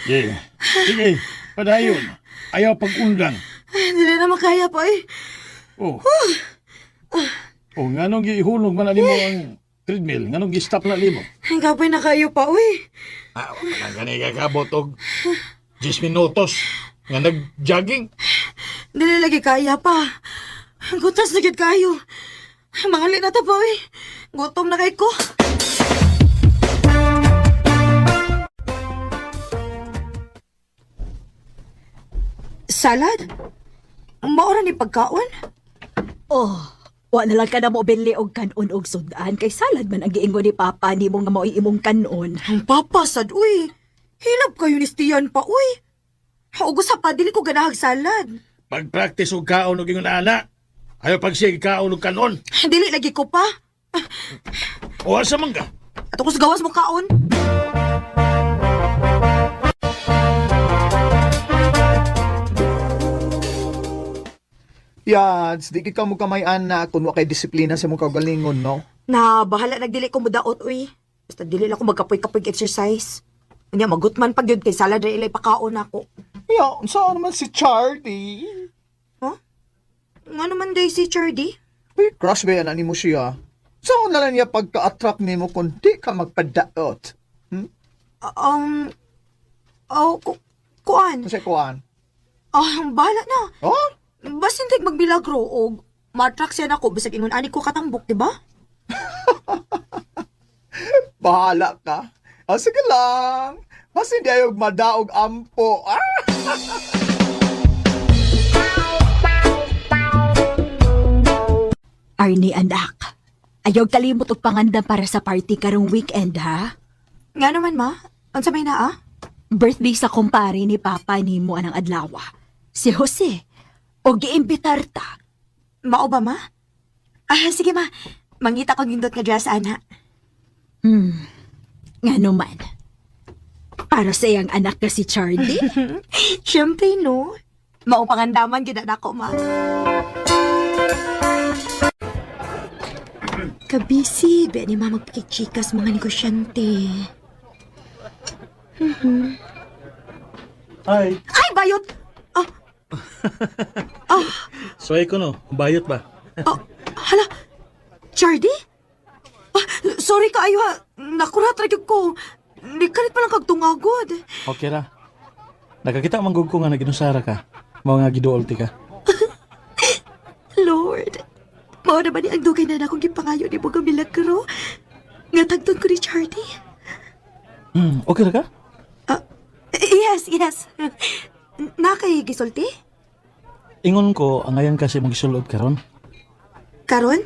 Sige, sige, padayon. Ayaw pag-undang. Dili na makaya pa eh. Oh. Oh, nga nung gihulog man na mo ang treadmill, nga nung gi-stop na limo. Kapay na kayo pa, uy. Wala gani kakabot og 10 minutos nga nag-jogging. Dili lagi kaya pa. Gutas na gid kayo. Mangali na ta pa, uy. Gutom na kay ko. Salad? Maura ni pagkaon? Oh, wa na lang ka na mo binli og kanon og sudan kay salad man ang giingon ni Papa ni mo nga mao imong kanon. Ang papasad, uy. Hilap kayo ni Stian pa, uy. Haugos sa pa, dili ko ganahag salad. Pag-practice og kaon og ingon ana. Ayaw pagsig kaon og kanon. Dili lagi ko pa. O asa man ka? Ato ko sa gawas mo kaon. Yan, di ka mo kamayan na kung kay disiplina sa mong kagalingon, no? Na bahala nagdili ko mudaot, uy. Basta dili lang ko magkapoy-kapoy exercise. Kanya magutman pag yun kay salad na ilay pakaon ako. Ya, saan naman si Charlie? Huh? Nga naman day si Chardy? Uy, crush ba yan, mo siya? Saan na lang niya pagka-attract ni mo kung di ka magpadaot? Kuan? Kasi kuan. Bahala na. Oh? Basta hindi magbilagro o matrack siya na ako bisag ingon ani ko katambok, di ba? Bahala ka. Sige lang. Mas hindi ayog madaog ampo. Arnie anak, ayaw kalimot og pangandam para sa party karong weekend ha. Nga naman ma, unsa may naa? Birthday sa kumpare ni Papa ni mo anang adlaw. Si Jose. O giimbitar ta. Mao ba ma? Sige ma, mangita ko gindot nga dress ana. Nga naman. Para sa iyang anak na si Charlie. Siyempre no. Mao pangandaman gyud ako ma. Kabisi, be ni ma magpakichikas mga negosyante. Ay. Ay, bayot! Suway ko no, bayot ba? Hala, Chardy? Sorry ka ayo ha. Nakurat ra gyud ko. Nikalit pa lang kagtungagod. Okay ra. Nakakita manggug ko nga naginusara ka. Mao nga giduolti ka. Lord, mao na ba ni ang dugay na akong gipangayo ni mo nga milagro? Nga tagtun ko ni Chardy? Okay ra ka? Yes. Nakay gisulti? Ingon ko, ang ayan kasi magsulod karon. Karon?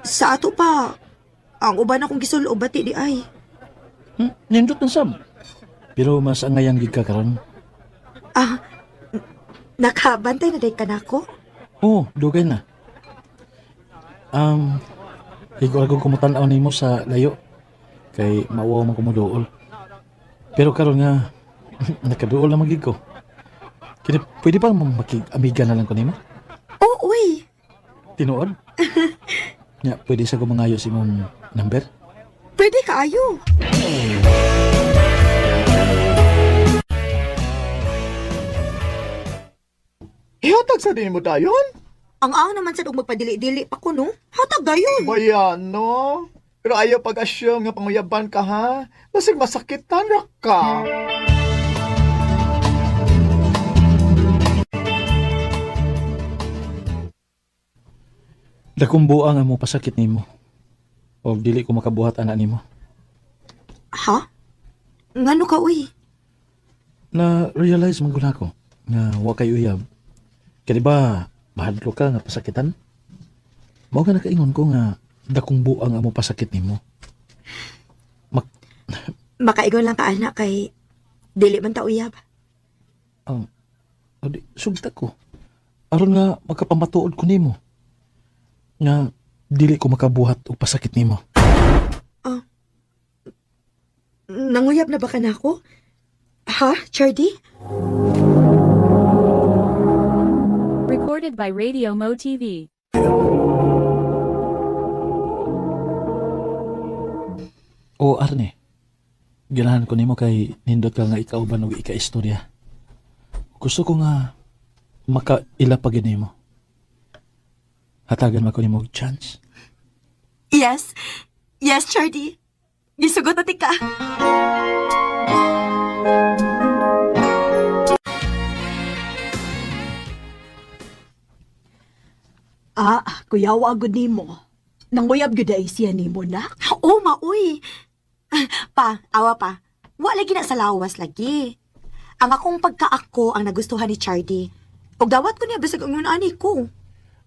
Sa ato pa, ang uban akong gisulob bati di ay. Nindot ng sab. Pero mas angayang gid ka karon. Nakabantay na day ka na ako? Oo, dugay na. Higor akong kumutan-aw nimo sa layo. Kay mauwaw man kumuduol. Pero karon nga, nakaduol na magig ko. Kini pwede pa makig-amiga na lang ko nimo? Oo, uy. Tinuod? Nya, pwede sa gumangayo si mong number? Pwede ka ayo. Ihatag sa din mo dayon? Ang naman sa magpadili-dili pa ko, no? Hatag dayon. Bayan, no? Pero ayaw pag-assume nga panguyaban ka, ha? Basig masakitan ra ka. Dakong buang ang mo pasakit nimo. O dili ko makabuhat ana nimo. Ha? Ngano ka, uy? Na-realize man guna ko nga wa kay uyab. Kaya ba, mahadlo ka nga pasakitan? Mao nga nakaingon ko nga dakong buang ang mo pasakit nimo. Makaigon lang ka, anak, kay dili man ta uyab. Sugta ko. Aron nga magkapamatuod ko nimo. Nga dili ko makabuhat og pasakit nimo. Nanguyab na ba ka na ako? Ha, Chardy? Recorded by Radio Mo TV. O Arne, Ganahan ko nimo kay nindot ka nga ikauban og ika-istorya. Gusto ko nga makailapagin nimo. Hatagan man ko nimo og chance. Yes. Yes, Chardy. Gisugot na tika. Kuyawa agad nimo. Nanguyab gyud ay siya nimo na. Oo, maoy. Pa, awa pa. Wa lagi na sa lawas lagi. Ang akong pagkaako ang nagustuhan ni Chardy. Og dawat ko niya bisag ang ani ko.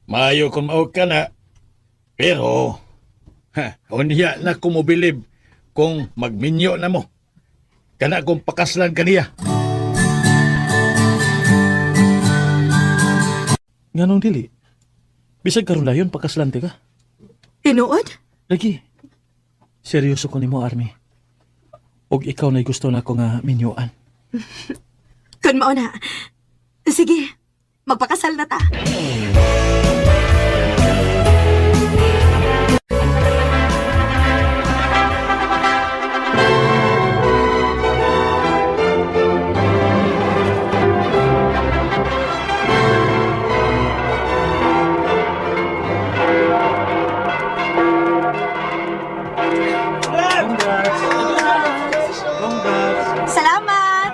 Maayo kung mao ka na. Pero, unya na ko mobilib kung magminyo na mo. Kana kung pakaslan kaniya. Nganong dili? Bisag karon dayon pagkaslante ka. Tinuod? Lagi. Seryoso ko nimo, Army. Og ikaw na gusto na ko nga minyoan. Kun mao na. Sige, magpakasal na ta. Salamat!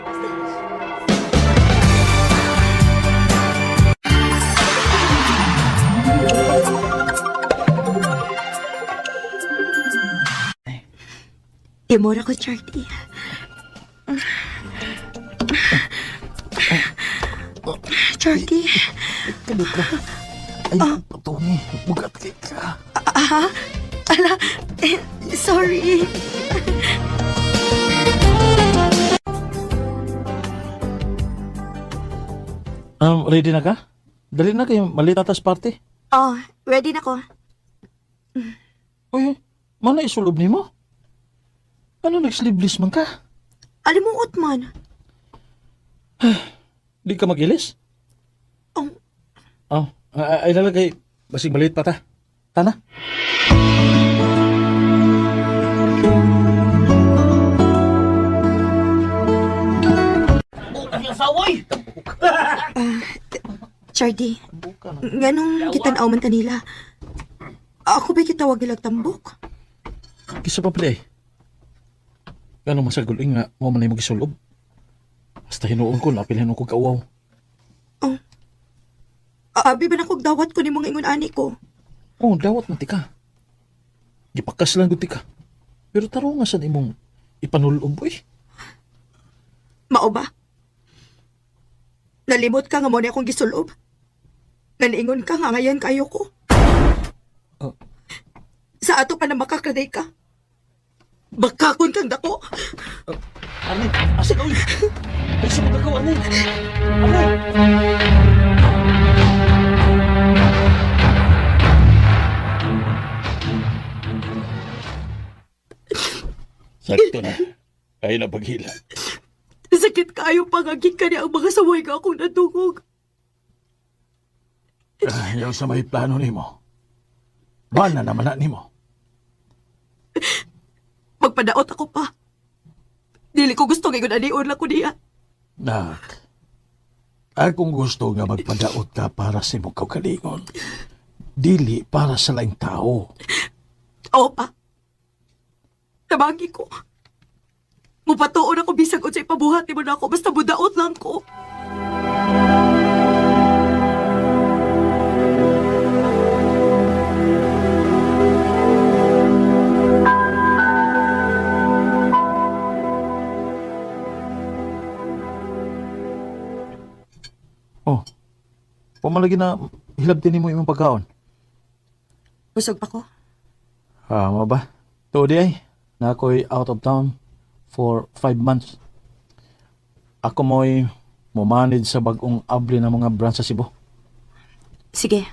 Imura ko, Chardy. Chardy. Ay, patungi. Bugat kay ka. Ala, sorry. Ready na ka? Dali na kayo, malitatas party. Oh, ready na ko. Uy, mana isulob ni mo? Ano nag-sleeveless man ka? Alimuot man. Di ka mag-ilis? Oh, Ay lalagay, basig maliit pa ta. Tana? Chardy, nganong kitanaw man kanila? Ako ba kitawag nilag tambok? Kisa pa pala eh. Gano'ng masaguling nga, mo man ay mag-isulob. Basta hinuon ko, napilhan ko kauaw. Oh, abi ba na kog dawat ko ni mga ingon ani ko? Oh, dawat mo tika. Gipakas lang ko tika. Pero taro nga saan imong ipanulob eh. Mao ba? Nalimot ka nga mo na akong gisulob? Naningon ka nga ngayon kayo ko? Oh. Sa ato pa na makakraday ka? Bakakon kang dako? Arne, asin oy! Ay, sa mga Arne! Arne! Sakto na. Ay na paghila. Sakit kayo pangagin ka niya ang mga saway ka akong nadungog. Ayaw sa may plano nimo. Bana naman na nimo. Magpadaot ako pa. Dili ko gusto ngayon anion lang ko niya. Nak, akong gusto nga magpadaot ka para sa imong kaugalingon. Dili para sa laing tao. Oo pa. Tabangi ko. Mupatuon ako bisag unsay pabuhati mo na ako basta budaot lang ko. Oh, pumalagi na hilabtin mo imong pagkaon. Busog pa ko. Mo ba? Tuodi ay, na ako'y out of town for 5 months. Ako mo'y mumanage sa bagong abli ng mga branch sa Cebu. Sige.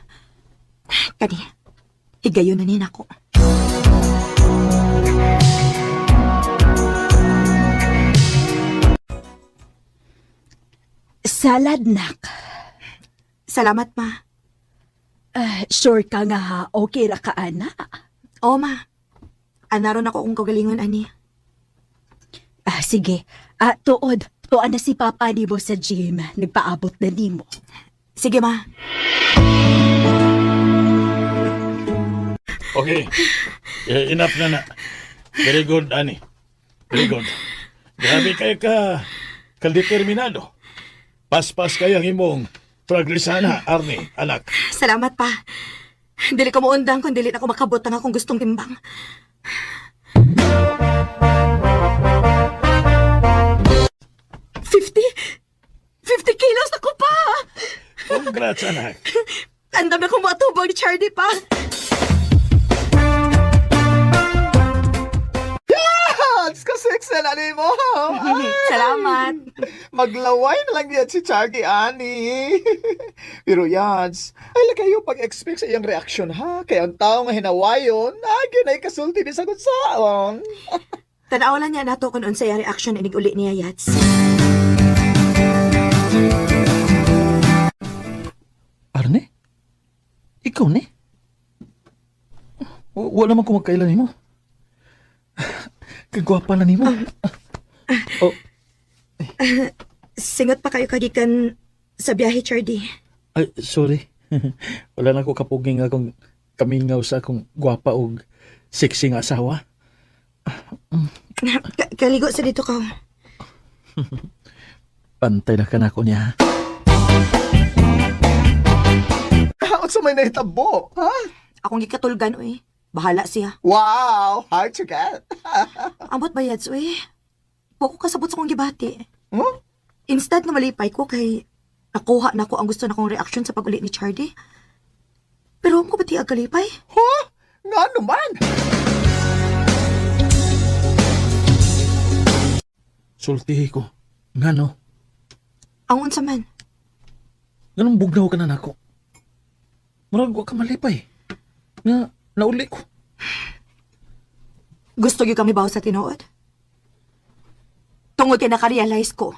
Kani. Higayon na nin ako. Salad, nak. Salamat, ma. Sure ka nga ha, okay ra ka, ana. Oo, ma. Anaron ako kung kagalingon, ani. Sige. Tuod. Tuan na si Papa ni mo sa gym. Nagpaabot na ni mo. Sige, ma. Okay. Enough na. Very good, Ani. Very good. Grabe kayo ka-determinado. Paspas kayo ang imong progresana, Arnie, anak. Salamat pa. Dili ko muundang kung dili na ako makabot ang akong gustong timbang. $50 kilos ako pa! Congrats, anak. Andam na kong matubang ni Charlie pa. Yes! Kasexy na ni mo! Salamat. Maglaway na lang yan si Charlie, Ani. Pero Yans, ay lagay yung pag-expect sa iyang reaksyon, ha? Kaya ang tao nga hinawayon, agin ay kasulti ni sa kunsaon. Tanaw lang niya nato kung unsay ang reaction inig uli niya, Yats. Arne? Ikaw ni? Wala man ko magkailan ni mo. Kagwapa na ni mo. Oh, Singot pa kayo kagikan sa biyahe, Charlie. ay, sorry. Wala na ko kapuging akong kamingaw sa akong gwapa o sexy nga asawa. Kaligo sa dito ka. Pantay na ka na ko niya. Haot sa may nahitabo, ha? Akong gikatulgan, uy. Bahala siya. Wow! Hard to get. Ambot ba, Yats, uy? Huwag ko kasabot sa kong gibati. Huh? Instead na malipay ko kay nakuha na ko ang gusto na kong reaction sa pag-uli ni Charlie. Pero ako ba ti agalipay? Huh? Nga naman! Sultihi ko. Nga no? Ang unsa man. Ganun bugnaw ka na nako. Murag wa ka malipay. Nga, nauli ko. Gusto gyud kami baw sa tinuod? Tungod kay nakarealize ko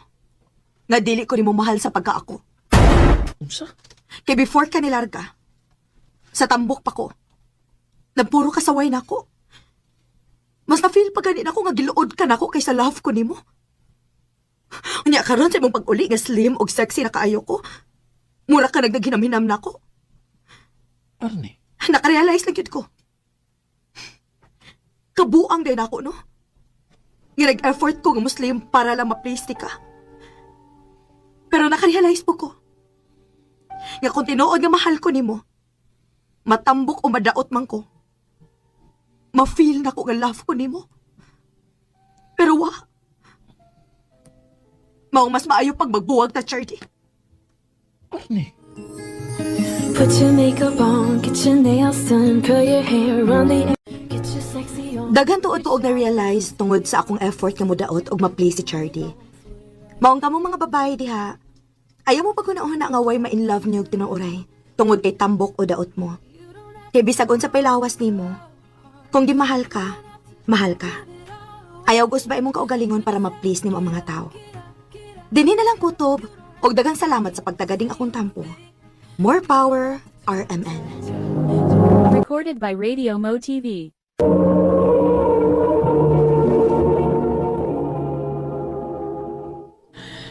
nga dili ko nimo mahal sa pagkaako. Unsa? Kay before ka nilarga, sa tambok pa ko, nagpuro kasaway na ako. Mas na-feel pa ganin ako nga giluod ka na ako kaysa love ko nimo. Unya karon sa imong pag-uli nga slim og sexy na kaayo ko, mura ka nagnaginamhinam na ako. Arne? Nakarealize lang yun ko. Kabuang din ako, no? Nga nag-effort ko nga Muslim para lang ma-please ka. Pero nakarealize po ko. Nga kung tinuod nga mahal ko nimo, matambok o madaot man ko, ma-feel na ko nga love ko nimo. Pero maong mas maayo pag magbuwag ta, Charlie. Arne? Put your makeup on, get your nails done, curl your hair, run the get your sexy on. Daghan tuod-tuog na realize tungod sa akong effort nga mudaot og ma-please si Charlie. Maong kamong mga babae diha, ayaw mo pagkunahon na nga way ma-in love niyo og tinuoray tungod kay tambok o daot mo. Kay bisag unsa pay lawas nimo, kung gimahal ka, mahal ka. Ayaw gusto ba imong kaugalingon para ma-please nimo ang mga tao. Dinhi na lang kutob og daghang salamat sa pagtagading akong tampo. More power, RMN. Recorded by Radio Mo TV.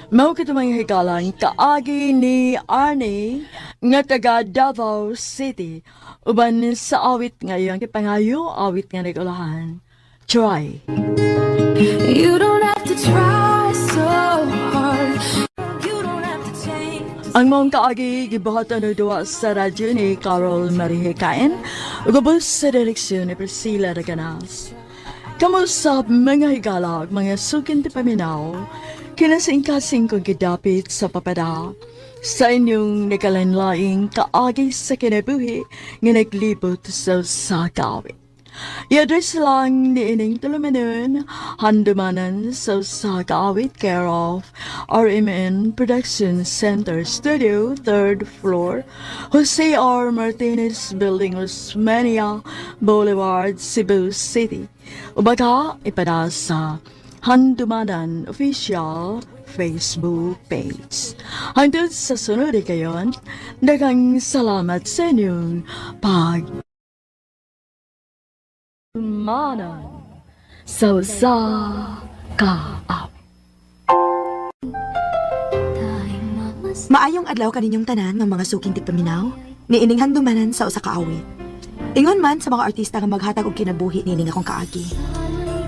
Mao kita mga hikalan kaagi ni Arnie nga taga Davao City uban sa awit ngayon kay pangayo awit nga nagulahan. Try. You don't have to try so hard. You don't have to change. Ang mong kaagi gibuhatan na duwa sa radyo ni Carol Marie Cain ugabos sa direksyon ni Priscilla Raganas. Kamusta mga higalag, mga sukin ti paminaw, kinasing-kasing kong gidapit sa papada sa inyong nakalanlaing kaagi sa kinabuhi nga naglibot sa sagawit. I-address lang ni ining tulumanon, handumanan sa sagawit care of RMN Production Center Studio, 3rd floor, Jose R. Martinez Building, Osmeña Boulevard, Cebu City. Ubaga, ipada sa Handumanan Official Facebook page. Hangtod sa sunod kayon, daghang salamat sa inyong pagmanan. So sa ka. Maayong adlaw kaninyong tanan ng mga suking tipaminaw, niining handumanan sa usa ka awit. Ingon man sa mga artista nga maghatag og kinabuhi nining akong kaagi.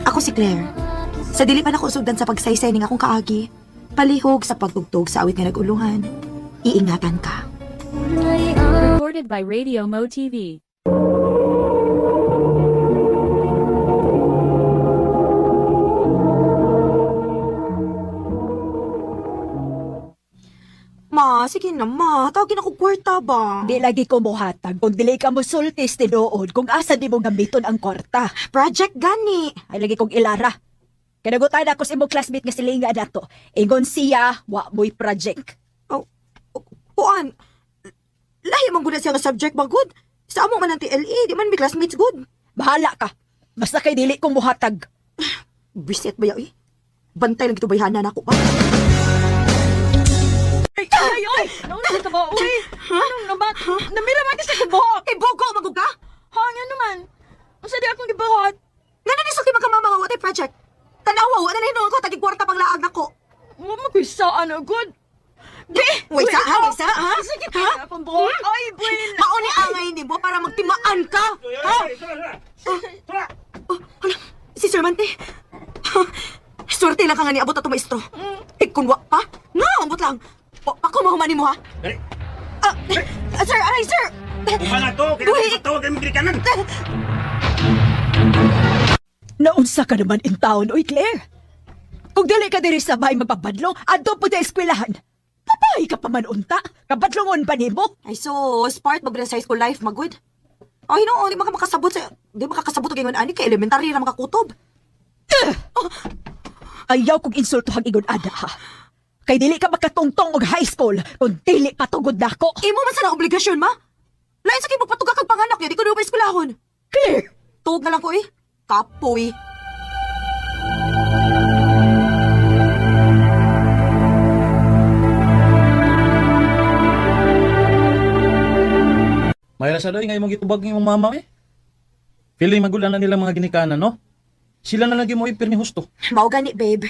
Ako si Claire. Sa dili pa nako usugdan sa pagsaysay ning akong kaagi, palihog sa pagtugtog sa awit nga naguluhan, iingatan ka. Recorded by Radio Mo TV. Ma, sige na ma, tawagin ako kwarta ba? Di lagi ko muhatag kung dili ka mo sultis tinuod kung asa di mo gamiton ang kwarta. Project gani. Ay lagi kong ilara. Kinagutan ako sa imong classmate nga silinga dato. Ingon siya, wa mo'y project. Kuan, lahi man gud na siya nga subject ba good? Sa amo man ang TLE, di man may classmates good. Bahala ka. Basta kay dili kong muhatag. Bisit ba yaw eh? Bantay lang ito bayhanan ako ba? Ay! Anong nasa ka ba? Uy! Anong naman? Namira man kasi kubuhok! Eh, bogo, magug ka? Hangyan naman. Masa di akong gibuhat? Nga na nisulti magkamama nga watay project. Tanawa, wala na hinuon ko, tagig kwarta pang laag na ko. Huwag magkisaan agad. Di! Wait, sa ha? Sige, Ha? akong buhok. Ay, buwin! Mauni angay ni mo para magtimaan ka. Ha? Hala, si Sir Mante. Swerte lang ka nga niabot ato maestro. Ikunwa pa? Nga, ambot lang. Ako mahumani mo ha? Sir, aray, sir! Wala to, kaya tawag ang Amerikanan. Naunsa ka naman in town, oy Claire. Kung dili ka diri sa bahay magpabadlong, adto po sa eskwelahan. Papay ka pa man unta, kabadlongon pa nimo. Ay, so, smart mag sa high school life, magud. Ay, no, di makakasabot sa... Di makakasabot ang ingon ani, kay elementary na makakutob. Ayaw kong insultuhang ingon ada ha. Kay dili ka makatungtong og high school kung dili patugod nako. Imo man sa obligasyon, ma? Lain sa kayo magpatuga kag panganak niya, di ko na eskwelahon. Claire! Tugod na lang ko eh. Kapoy. May rasa daw nga imong gitubag ng imong mama eh. Feeling magulan na nila mga ginikanan, no? Sila na lagi mo ipir ni husto. Mao gani, babe.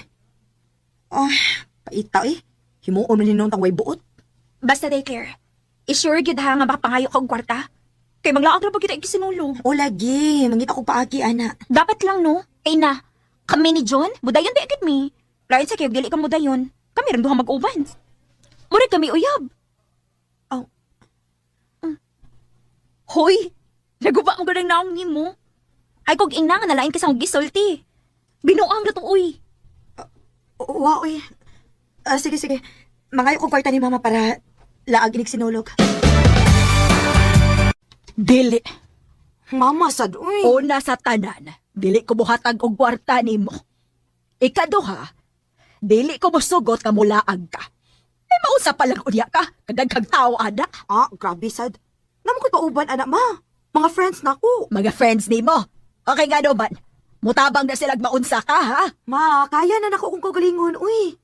Paita eh. Himuon man hinong tangway buot. Basta daycare. Isure gid ha nga makapangayo kong kwarta. Kay maglaag ra ba kita igisinulong. O lagi, mangita ko paagi, ana. Dapat lang no. Kay na, kami ni John, budayon di agad mi. Lain sa kayo, dili ka budayon. Kami rin duha mag-uban. Murag kami uyab. Hoy! Naguba mo ganang naong ni mo. Ay kog ina nga nalain ka sa gisulti. Binuang na to, uy. Wow, eh. Sige. Mangayo ko kwarta ni mama para laag inig sinulog. Dili. Mama, sad, uy. Una sa tanan, dili ko buhatag og kwarta nimo. Ikaduha, dili ko mosugot ka mulaag ka. Eh mausa pa lang unya ka, kadaghang tao ada. Grabe, sad. Naman ko'y pauban, anak, ma. Mga friends na ko. Mga friends nimo. Okay nga no man. Mutabang na silag maunsa ka, ha? Ma, kaya na nako kung kagalingon, uy.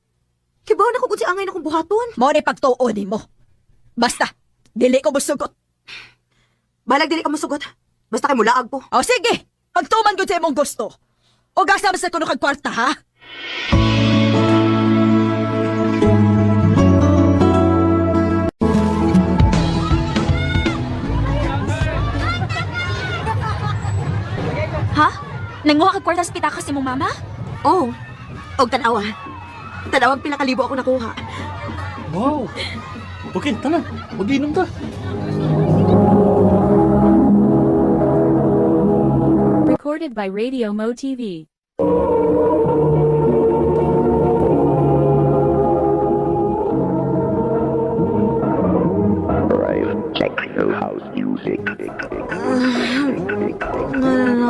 Kibaw na ko kung si angay na kong buhaton. Mo ni pagtuon nimo. Basta, dili ko mosugot. Balag dili ka masugot. Basta kay mulaag po. O sige, pagtuman ko sa imong gusto. O gasa sa kuno kag kwarta, ha? Ha? Nanguha kag kwarta sa pitakas ni mong mama? Oh, og tanawa. Tanawag pila kalibo ako nakuha. Wow! Okay, tanan. Mag-inom ta. Recorded by Radio Mo TV.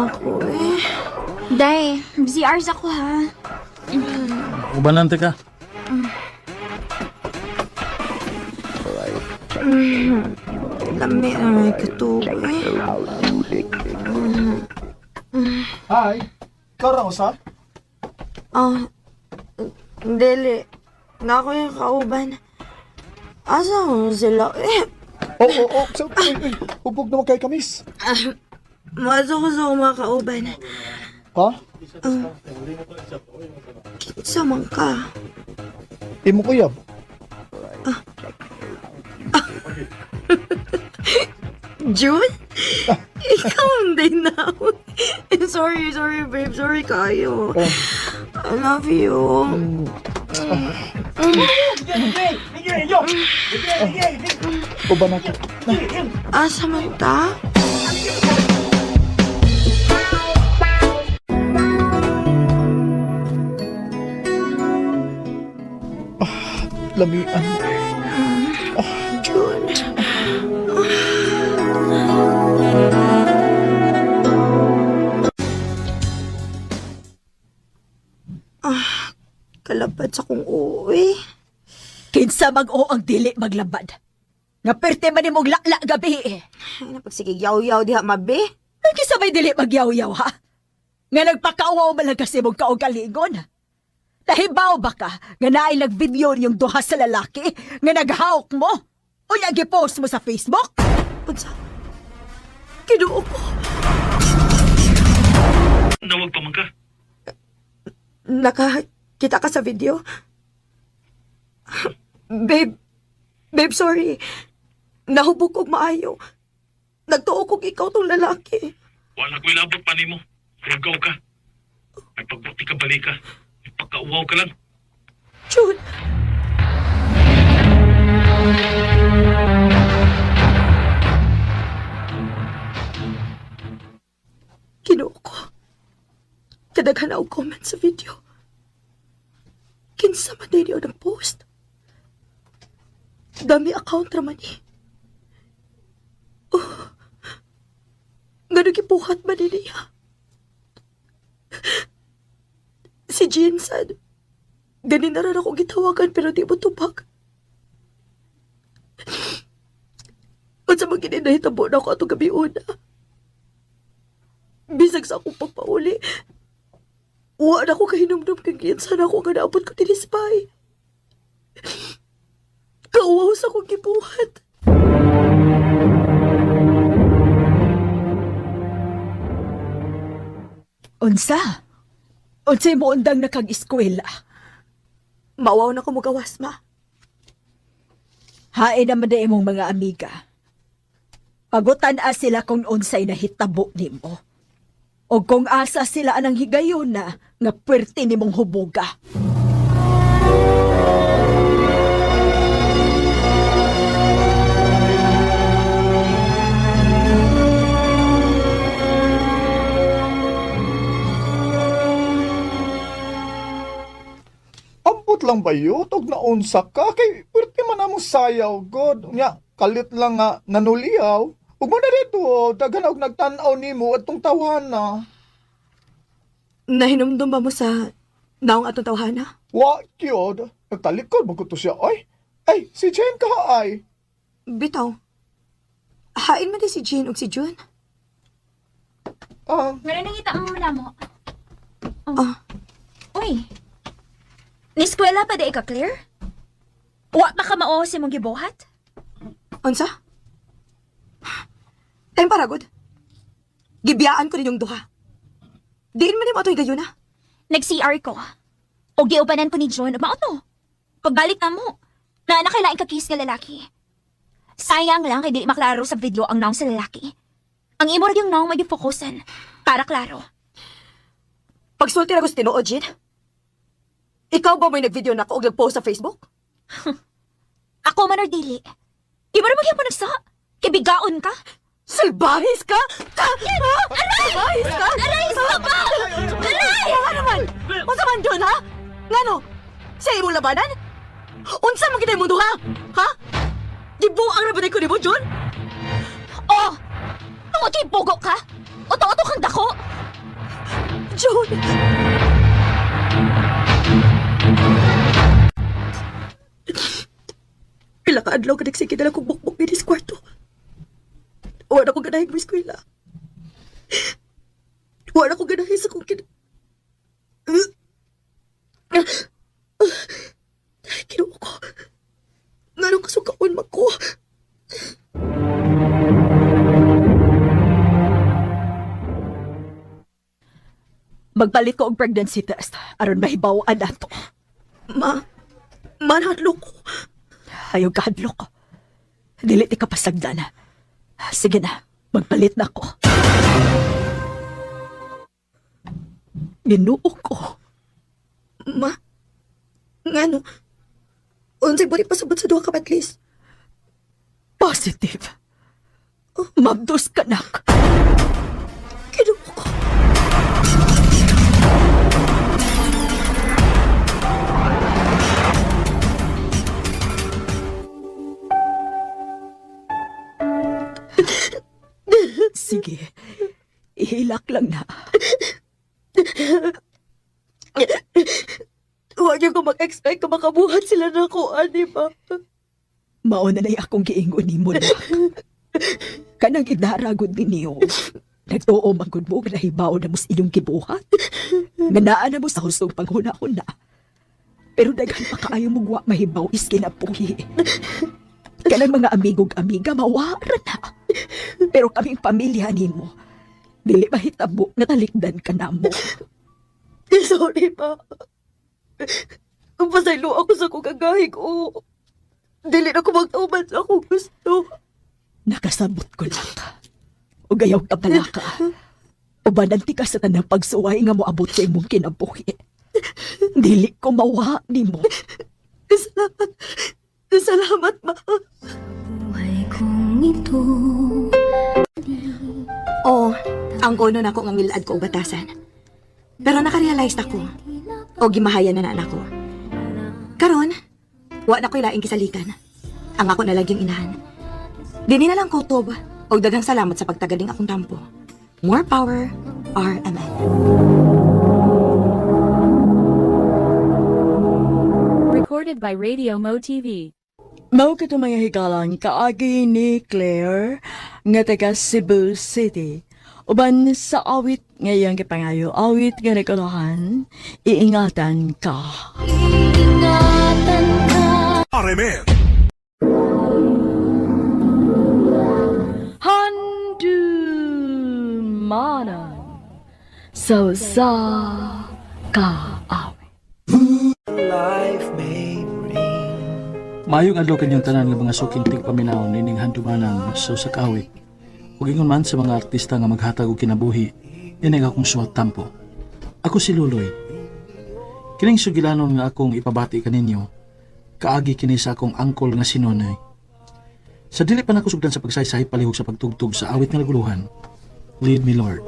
Ako eh. Day, ZRs ako ha. Ubanante ka. Lami na may katubo eh. Hi. Ikaw ra usa? Dili. Nga ako yung kauban. Asa mo sila eh? Oo. Ubog naman kay kamis. Maso ko sa mga kauban. Ha? Kinsa man ka? Imo kuyab. June? Ikaw ang day now. Sorry, babe. Sorry kayo. I love you. Uban ako. Asa man ta? Lamian. June. Kalapad sa kong uwi. Kinsa mag-o ang dili maglabad. Nga perte man imong lakla gabi eh. Ay, napagsigig yaw-yaw diha, mabe. Kinsa may dili magyaw-yaw ha? Nga nagpakauwaw man lang kasi mong kaong-kalingon. Nahibaw ba ka nga naay nag-video yung duha sa lalaki nga naghawak mo? O nag-post mo sa Facebook? Unsa? Kinuo ko. Nawag pa man ka. Nakakita ka sa video? Babe, sorry. Nahubog kong maayo. Nagtuo kong ikaw tong lalaki. Wala ko ilabot pa nimo. Rugaw ka. May pagbukti ka balik ka. May pagkauwaw ka lang. June! Kinuo ko. Kadaghan na og comment sa video. Kinsa man din yun ang post. Dami account raman eh. Oh, nga nagibuhat man din niya. Si Jean said, ganin na rin ako gitawagan pero di mo tubag. At sa mga ginahitabo na ako atong gabi una. Bisag sa akong pagpauli, wala na ko kahinumdum kang ginsan ako nga naabot ko tinispay. Kauwaw sa akong gibuhat. Unsa? Unsay mo undang nakag-eskwela? Mawaw na ko magawas, ma. Hain naman na imong mga amiga. Pagutan sila kung unsay nahitabo nimo. O kung asa sila anang higayon na nga pwerte nimong hubuga. Ambot lang ba yun? Tog na unsa ka? Kay pwerte man na mo sayaw, God. Nya, kalit lang nga nanuliyaw. Ug mo na dito, daghan og nagtan-aw nimo atong tawhana. Nahinumdum ba mo sa naong atong tawhana? Wa gyud, nagtalikod mo ko to siya. Ay, si Jen ka ay. Bitaw. Hain man din si Jean ug si June. Nga nangita ang muna mo. Ah. Uy. Niskwela pa da ika-clear? Wa pa ka mao si mong gibuhat? Unsa? Time para, God. Gibiyaan ko ninyong duha. Diin man yung ato'y gayo na. Nag-CR ko. O giubanan ko ni John. Mao to. Pagbalik na mo, na nakailaing kakis nga lalaki. Sayang lang kay dili maklaro sa video ang naong sa lalaki. Ang imo rin yung naong may fokusan. Para klaro. Pagsulti na ko sa tinuod, Jean. Ikaw ba may nag-video na ako o nag-post sa Facebook? Ako man or dili. Di mo rin magyang panagsa. Kibigaon ka. Salbahis ka? Aray! Salbahis ka? Aray! Saba! Aray! Nga naman! Unsa man doon, ha? Ngano? Sa imong labanan? Unsa man kita imong duha? Ha? Gibuang na ba ko ni mo, John? Oh! Tungod kay bogo ka? Oto-oto kang dako? John! Pila ka adlaw ka nagsige na lang kong bukbuk ni dis kwarto. Wala ko ganahin mo eskwela. Wala ko ganahin sa kong Kinuha ko. Nga nung kasukaon magko. Magpalit ko og pregnancy test aron mahibawaan nato. Manadlo ko. Ayaw kahadlok. Dili ti kapasagdan. Sige na, magpalit na ko. Ginuo ko. Ngano? Unsay bali pasabot sa duha ka patlis? Positive. Mabdos ka nak. Kinuo ko. Sige, ihilak lang na. Huwag niyo ko mag-expect na makabuhat sila na ko, di ba? Mauna na akong giingon ni mo na. Kanang idaragod ni niyo. Nagtuo manggod mo na hibaw na mo sa inyong gibuhat. Ganaan na mo sa hustong panghuna-huna. Pero daghan pa kaayo mo guwa mahibaw is kinapuhi. Kanang mga amigog-amiga mawara na. Pero kaming pamilya ni mo, dili mahitabo na talikdan ka na mo. Sorry pa. Pasaylo ako sa kukagahig o dili na ko magtuman sa akong gusto. Nakasabot ko lang. O gayaw ka pala ka. O bananti ka sa tanang pagsuway nga mo abot sa imong kinabuhi. Dili ko mawa ni mo. Salamat. Salamat, ma. Oh, ang kono na ako nga milad ko og batasan. Pero nakarealize ako. O gimahayan na ako. Karon, wa na ko'y laing kisalikan. Ang ako na lang yung inahan. Dini na lang kutob. O daghang salamat sa pagtagaling akong tampo. More power, RMN. Recorded by Radio Mo TV. Mao ka mga higalan kaagi ni Claire nga taga Cebu City. Uban sa awit ngayong kipangayo, awit nga nagkalahan, iingatan ka. Iingatan ka. RMN. Handumanan. So sa ka awit. Mayong adlaw kanyang tanan nga mga sukintig paminaw nining handumanan so sa kawit. Ug ingon man sa mga artista nga maghatag og kinabuhi, ini nga akong suwat tampo. Ako si Luloy. Kining sugilanon nga akong ipabati kaninyo, kaagi kini sa akong angkol nga si Nonoy. Sa dili pa nako sugdan sa pagsaysay palihog sa pagtugtog sa awit nga naguluhan, Lead Me Lord.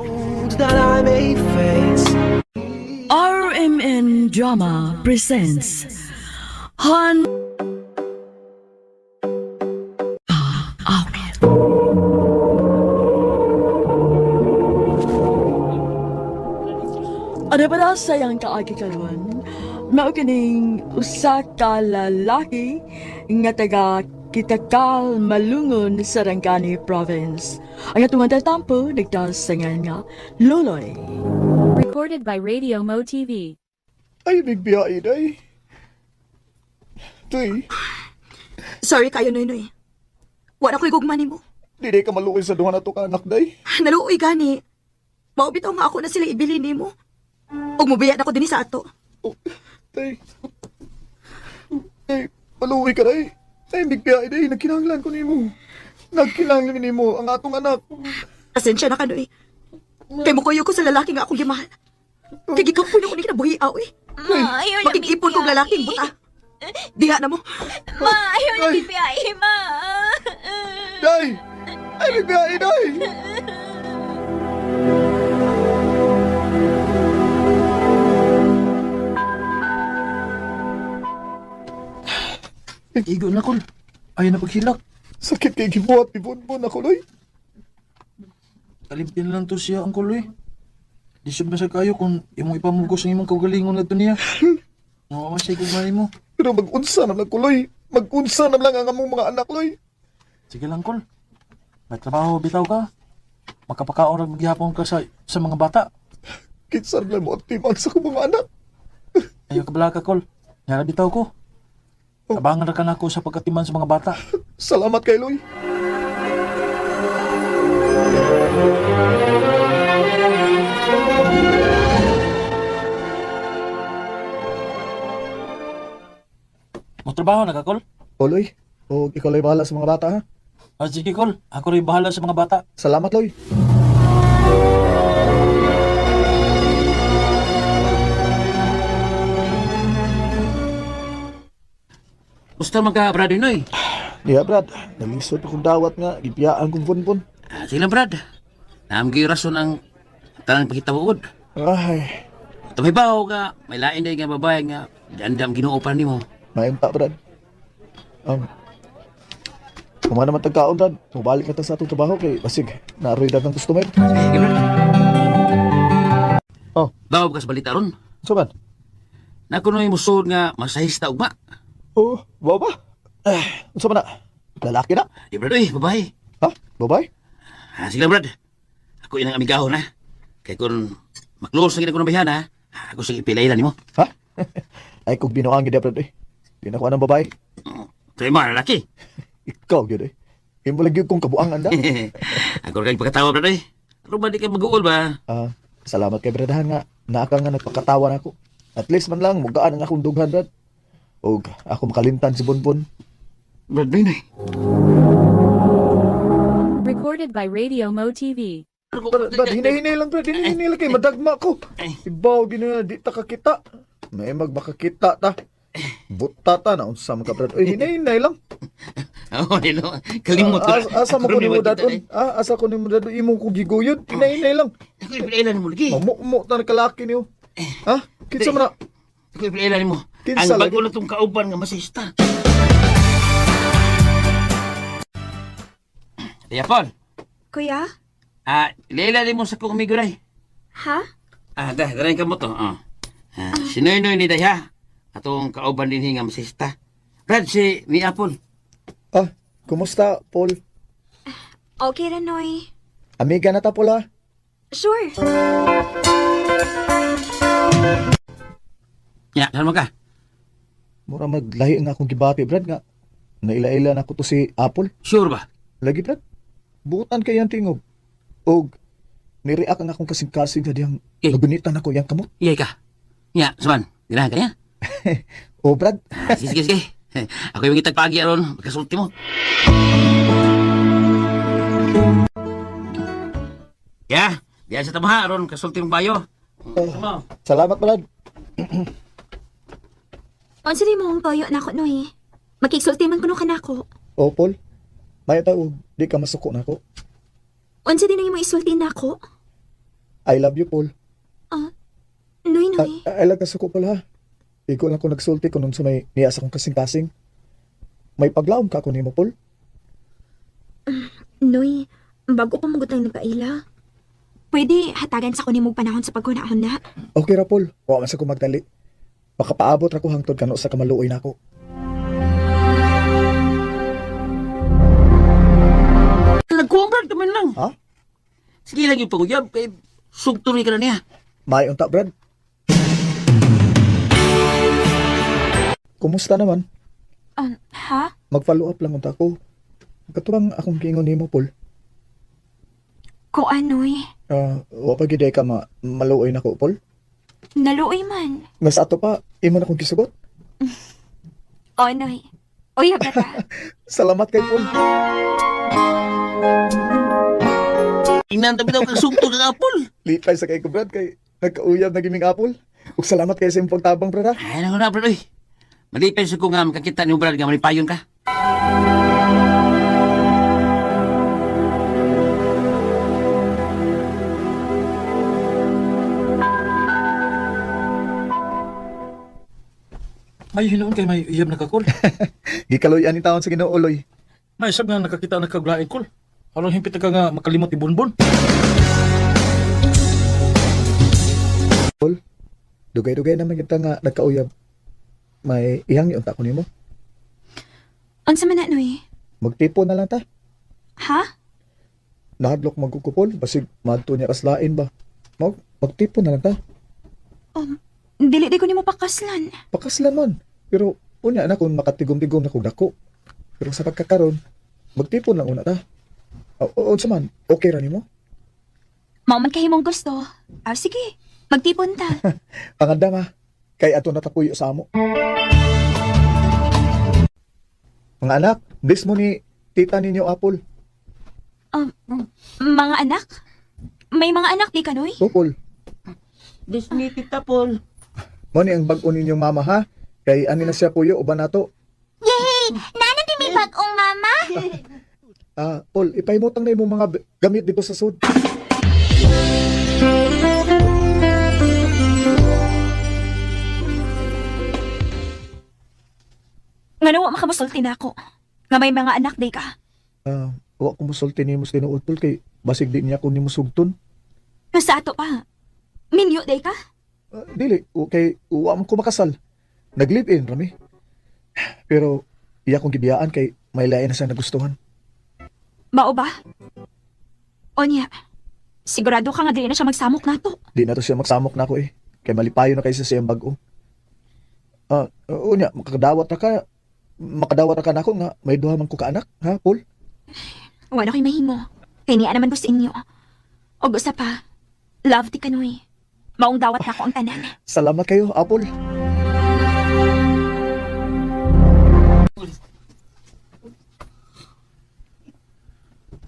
RMN Drama presents Ano ba na sayang kaagi karon? Mao kining usa ka lalaki nga taga Kitakal Malungon sa Rangani Province. Ang atong tampo nagtasangan nga Loloy. Recorded by Radio Mo TV. Ay, bigbiyain ay. Tuy, Sorry kayo, Noy. Wa na ko'y gugmani mo. di ka maluoy sa duha na to ka anak, day. Naluoy gani. Maubitaw nga ako na sila ibili ni mo. Ug mubiya na ko din sa ato. Oh, day. Day, maluoy ka, day. Ay, bigbiyain day. Nagkinahanglan ko ni mo. Nagkinahanglan ni mo ang atong anak. Pasensya na ka, Noy. Kay mukuyo ko sa lalaki nga akong gimahan. Kay gikaw po na ko ni kinabuhi ay. Ma, ayaw na Makikipon kong lalaking buta. Diha na mo. Ma, ayaw na Ay. bibiyay, ma. Day! Ay, bigbiyain, day! Igo na kol. Ayaw na paghilak. Sakit kay gibuhat ni Bonbon ako, loy. Kalimpin lang to siya ang kuloy. Di siya masag kayo kung imong ipamugos ang imong kaugalingon na to niya. Mawamasay kong mali mo. Pero mag-unsa na lang ko, loy. Mag-unsa na lang ang among mga anak, loy. Sige lang kol. May trabaho bitaw ka. Makapakaon ag maghihapon ka sa mga bata. Kinsa lang mo at timan sa akong mga anak. Ayaw ka bala ka kol. Yara bitaw ko. Abangan na ka na ako sa pagkatiman sa mga bata. Salamat kay Loy. trabaho na ka, Kol? Loy. O ikaw lang bahala sa mga bata, ha? Sige, Kol. Ako rin bahala sa mga bata. Salamat, Loy. Gusto man ka, Brad Inoy? Yeah, Brad. Nalisod akong dawat nga. Gipiyaan kong punpun. Sige lang, Brad. Naamgi rason ang tanang pagkitabuod. Ay, Tumibaw ka, may lain day nga babae nga dandam ginuupan nimo. maimta, Brad. Kung naman tagkaon, Brad. Mabalik na ta sa atong trabaho kay basig. Naroy ng customer. Sige, Brad. Oh. Bawab ka sa balita ron. So, man? Nakunoy mo sud nga masahista ugma. Oh, baba. Unsa man na? Lalaki na? Di, Brad, uy, babae. Ha? Babae? Sige lang, Brad. Ako inang amigahon, ha? Kaya kung maklose na gina ko ng bayan, ha? Ako sige pilailan nimo. Ha? Ay, kung binuang gid, Brad, eh. Di na ko anang babae. Tayo mo, lalaki. Ikaw, gid, eh. Imo lagi kong kabuangan da. Ako rin pagkatawa, Brad, eh. Ano ba di ka mag-uol ba? Salamat kay Bradahan nga. Naaka nga nagpakatawan ako. At least man lang, mugaan ang akong dughan, Brad. O ako makalimtan si Bonbon. Brad, Inoy. Recorded by Radio Mo TV. Brad, hinay-hinay lang, Brad. Hinay-hinay lang kay madagma ko. Ibaw, gina, di ta kakita. May magmakakita ta. Buta ta na, unsa man ka, Brad. Uy, hinay-hinay lang. Oo, Nino. Kalimot ko. Asa mo ko ni mo dadon? Asa ko ni mo dadon? Imong ko giguyod. Hinay-hinay lang. Ako pilailan mo lagi. Mamuk-muk ta na kalaki niyo. Ha? Kinsa man na? Ako pilailan mo. Kinsa Ang lagi? bago na itong kauban nga masista. Kaya, Paul. Kuya? Ilailan mo sa kong amigo na Ha? dahil ka mo to. Sinoy-noy ni Daya. Atong kauban din nga masista. Brad, si ni Apple. Kumusta, Paul? Okay ra, Noy. Amiga na ta, Paul, ha? Sure. Ya, saan mo ka? Mura maglahi nga akong gibati, Brad, nga. Naila-ila na ko to si Apple. Sure ba? Lagi, Brad. Buutan kay ang tingog. Og, nireact ang akong kasing-kasing na diyang nagunitan ako yang kamot. Iyay ka. Ya, saman. Ganahan ka niya? O, Brad. Sige. Ako yung itagpagi aron. Magkasulti mo. Ya, diyan sa tamaha aron. Kasulti mong bayo. Salamat, Brad. Unsa di mo ang toyo na ako, Noy? Makiksulti man kuno ka na ako. O, Paul. May tao, di ka masuko na ako. Unsa di na yung maisulti na ako? I love you, Paul. Noy. I love ka suko, Paul, ha? Ikaw lang ko nagsulti ko nung sa may niyas akong kasing-kasing. May paglaom ka ako ni mo, Paul. Noy, bago pa magot ang nagkaila. Pwede hatagan sa kunin mong panahon sa pagkunahon na. Okay ra, Paul. Huwag man sa ko magdali. Makapaabot ra ko hangtod kano sa kamaluoy na ako. Nagkumbran kami lang. Ha? Sige lang yung panguyab. Kaya sugturi ka na niya. May unta, Brad. Kumusta naman? Ha? Mag-follow up lang unta ko. Katubang akong giingon nimo, Paul. Ko anoy? Wa pa gid ka maluoy na ko, Paul. Naluoy man. Mas ato pa, imo na kong gisugot. O, Noy. Uy, habata. Salamat kay Paul. Inantabi daw kang sugto ng apple. Lipay sa kay ko, Brad, kay nagkauyab na giming apple. Ug salamat kay sa imong pagtabang, Brad, ha? Ay, naku na, Brad, uy. Malipay sa ko nga makakita ni Brad nga malipayon ka. Ay, hinoon kay may iyam nakakol. Gikaloy ani taon sa Ginoo, Loy. May sab nga nakakita nagkaglaing kol. Aron himpit ka nga makalimot ni Bonbon. Paul, dugay-dugay naman kita nga nagkauyab. May iyang ni unta ko nimo. Unsa man na, Noy? Magtipo na lang ta. Ha? Nahadlok magkukupol, basig madto niya kaslain ba. Magtipo na lang ta. Dili di ko nimo pakaslan. Pakaslan man. Pero unya na kung makatigom-tigom na kong dako. Pero sa pagkakaroon, magtipon lang una ta. Unsa man, okay ra nimo? Mao man kahimong gusto. Sige. Magtipon ta. Ang anda ma, kay ato natapuyo sa amo. Mga anak, this mo ni tita ninyo Apple. Mga anak? May mga anak di kanoy? Apple. Disney Tita Paul. Mo ni ang bag-o ninyong mama ha. Kay ani na siya puyo uban nato. Yay! Nana di may bag-ong mama? Paul, ipahimutang na imong mga gamit dito sa sud. Nga nawa makamusulti na ako. Nga may mga anak di ka. Wa ko musulti nimo sa tinuod Paul kay basig di niya ko nimo sugton. Nga sa ato pa. Minyo di ka? Dili, kay wa man ko makasal. Nag-live-in rami. Pero iya kong gibiyaan kay may lain na siya nagustuhan. Mao ba? Onya, sigurado ka nga di na siya magsamok nato. Di na to siya magsamok na ako eh. Kay malipayo na kaysa siyang bag-o. Unya, makadawat na ka na ako nga may duha man ko ka anak, ha, Paul? Wala ko'y mahimo. Kay niya naman ko sa inyo. O gusto pa, love ti kanoy. Maong dawat na ko ang tanan. Salamat kayo, Apple.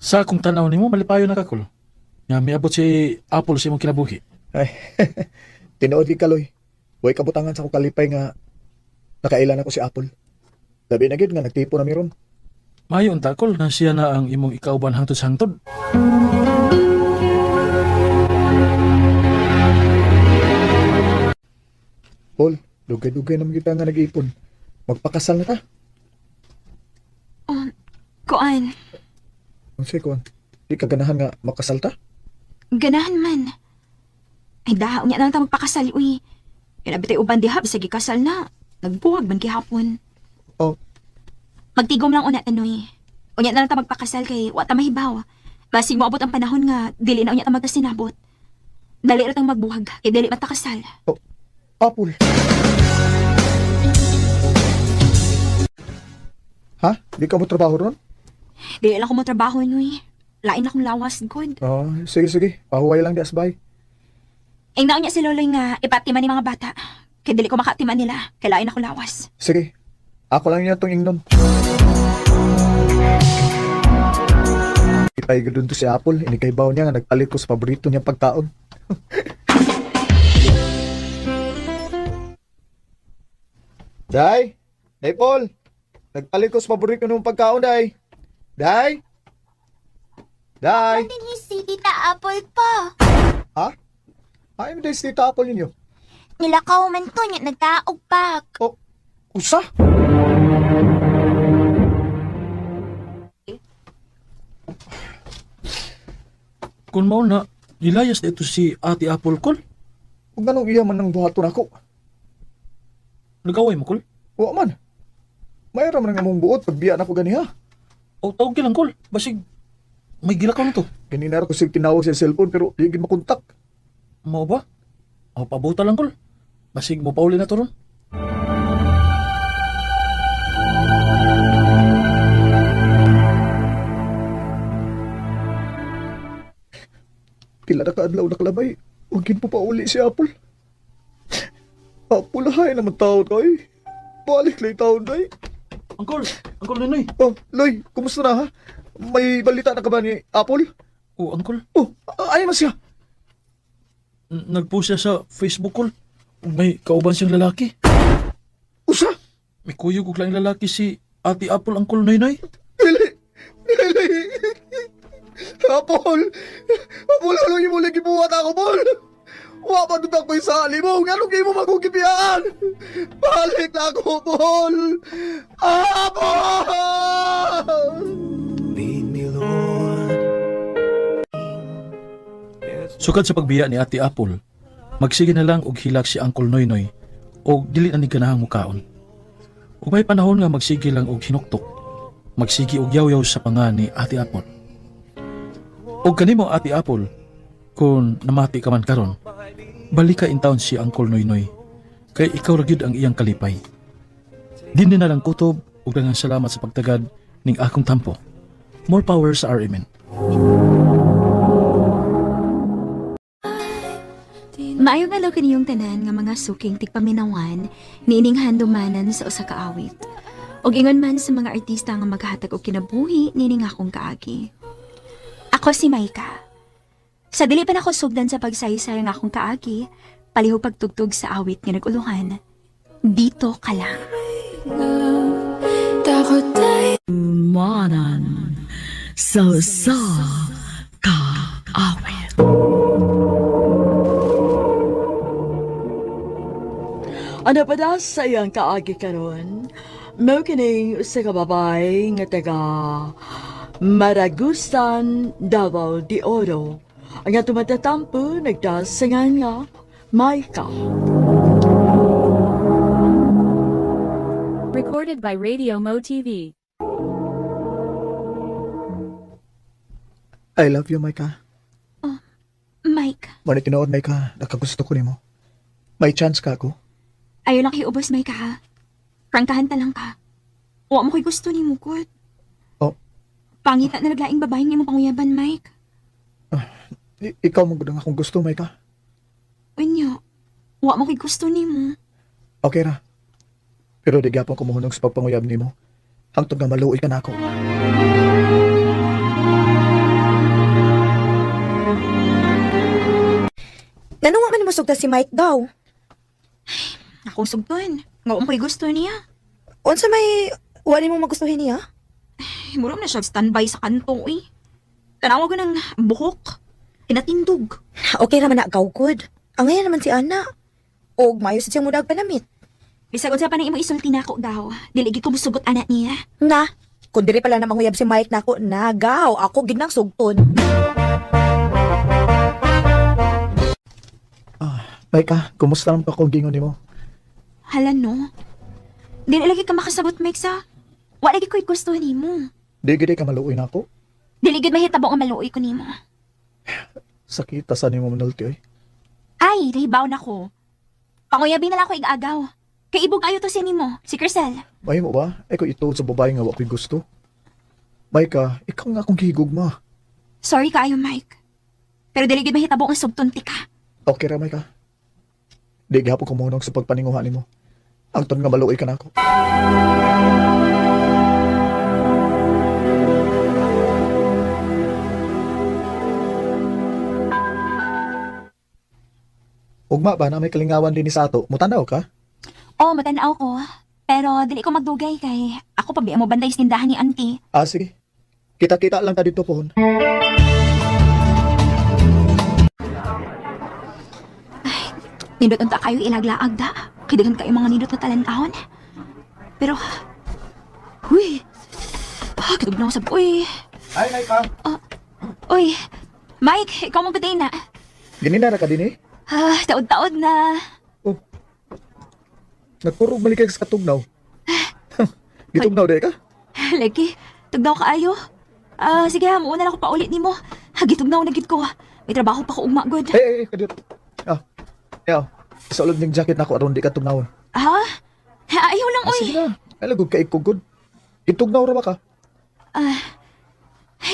Sa akong tanaw nimo malipayo na kakul. Nga miabot si Apple sa imong kinabuhi. Ay, tinuod di kaloy. Huwag kabutangan sa ko kalipay nga nakailan ako si Apple. Labi na gid nga nagtipo na miron. Mayo ang takol na siya na ang imong ikauban hangtod sa hangtod. Paul, dugay-dugay naman kita nga nag-ipon. Magpakasal na ta. Kuan, Ang sekon, di ka ganahan nga makasal ta? ganahan man. Ay dahaw niya lang ta magpakasal, uy. Kinabitay uban diha, bisag ikasal na. Nagbuwag man kihapon. Oh. Magtigom lang una tanoy. Unya na lang ta magpakasal kay wata mahibaw. Basig moabot ang panahon nga dili na unya ta magkasinabot. Dali ra tang magbuwag, kay dili matakasal. Apple. Ha? Di ka mo trabaho ron? Dili lang ko mo trabaho nuy. Lain akong lawas god. Sige. Pahuway lang di asbay. Ing naon niya si Loloy nga ipatiman ni mga bata. Kay dili ko makatiman nila, kay lain ako lawas. Sige. Ako lang niya itong ingnon. Ipay doon to si Apple. Inikaybaw niya nga nagpalit ko sa paborito niyang pagkaon. Day! Day, Paul! Nagpalit ko sa paborito niyang pagkaon, Day! Day! Day! Din si Tita Apple pa. Ha? Ay, mo Day si Tita Apple ninyo. Nilakaw man to niya nagtaog pak. Usa? Kung mao na, nilayas dito si Ate Apple kol. Kung ganong iya man ng buhaton ako. Nagaway mo kol? Wa man. Mayroon man nga mong buot pagbiya na ko ganiha. O tawag lang kol, basig may gilakaw na to. Ganina ko sig tinawag sa cellphone pero di gid makontak. Mao ba? O pabuta lang kol. Basig mo pauli na to ron. Pila na kaadlaw na kalabay. Huwag po pa uli si Apple. Apple, hay naman taon kay. Balik lang taon day. Uncle Noy. Loy, kumusta na ha? May balita na ka ba ni Apple? O Uncle. Ay man siya. Nagpost siya sa Facebook kol. May kauban siyang lalaki. Usa? May kuyog og laing lalaki si Ate Apple, Uncle Noy. Dili. Apple, ano yung muli gibuhat ako, Paul? Wa pa doon ako sa mo. Anong kayo mo magkukipiyaan? Balik na ako, Paul! Apple! Sukad sa pagbiya ni Ate Apple, magsige na lang og hilak si Uncle Noynoy o dili na ni ganahang mukaon. Ug may panahon nga magsige lang og hinuktok, magsige og yaw-yaw sa panga ni Ate Apple. Og kanimo Ate Apple, kung namati ka man karon, balik ka in town si Uncle Noynoy, kay ikaw ra gyud ang iyang kalipay. Dinhi na lang kutob ug daghang salamat sa pagtagad ning akong tampo. More power sa RMN. Maayo nga law kaniyong tanan nga mga suking tigpaminawan niining handumanan sa usa ka awit. O ingon man sa mga artista nga maghatag og kinabuhi nining akong kaagi. Ako si Maika. Sa dili pa nako sugdan sa pagsaysay nga akong kaagi, palihog pagtugtog sa awit nga naguluhan. Dito ka lang. Manan sa ka-awit. Ano pa da sa iyang kaagi karon? Mao kining usa ka babay nga taga Maragusan, Davao de Oro. Ang atong matatampo nagdasangan nga Maika. Recorded by Radio Mo TV. I love you, Maika. Mike, Muna tinood, Maika. Nakagusto ko nimo. May chance ka ako. ayaw lang kiubos, Mike, ha? Prangkahan ta lang ka. Wa mo ko'y gusto ni Mukot. Oh. Pangita na naglaing babae ni mo panguyaban, Mike. Ikaw mo gudang akong gusto, Maika. Unya, wa mo ko'y gusto ni mo. Okay ra. Pero di gyapon ko mohunong sa pagpanguyab nimo. Hangtod nga maluoy ka na ako. Nanunga man mo sugta si Mike daw. Akong sugton. Nga wa mo ko'y gusto niya. Unsa may wali mo magustuhin niya? Muram na siya standby sa kanto, eh. Tanawa ko ng buhok. Tinatindog. Okay raman na gawgod. Ang ngayon naman si Ana. Og mayo sa siyang mudag panamit. Bisag unsa pa na imo isulti nako daw. Dili gid ko musugot anak niya. Na, kung diri pala na manguyab si Mike nako, nagaw ako gid nang sugton. Maika, kumusta naman pa kung gingon nimo? Hala no. Dili lagi ka makasabot, Mike, sa. Wa lagi ko'y gusto nimo. Di gid ka maluoy na ako. Dili gid mahitabo nga maluoy ko nimo. Sakita sa nimo manulti oy. Ay, nahibaw na ko. Panguyabi na lang ko igagaw. Kay ibog ayo to si nimo, si Crystal. May mo ba? Ay ko ituod sa babae nga wa ko'y gusto. Maika, ikaw nga akong gihigugma. Sorry kaayo, Mike. Pero dili gid mahitabo nga subtunti ka. Okay ra, Maika. Di gyapon ko mohunong sa pagpaninguha nimo. Hangtod nga maluoy ka na ako. Ugma ba na may kalingawan din ni Sato? Mutanaw ka? Oo, matanaw ko. Pero dili ko magdugay kay ako pa mo banday sa tindahan ni auntie. Ah, sige. Kita-kita lang ta dito pohon. Nindot unta kayo ilaglaag da. Kidagan kayo mga nindot na talan-ahon. Pero, huy. Kitog na ako sa uy. Ay, Maika. Uy, Mike, ikaw mong patay na. Ganina na ka din eh. Taod-taod na. Nagpurog balik ka sa katugnaw. Gitugnaw di ka? Lagi, tugnaw ka ayo. Sige, muna lang ako paulit ni mo. Gitugnaw na gid ko. May trabaho pa ko ugma, good. Kadiyot. Yaw, sa ulod ng jacket na ako aron di ka tugnawon. Ayaw lang, uy. Sige na, alagod ka ikugod. Itugnaw ra ba ka?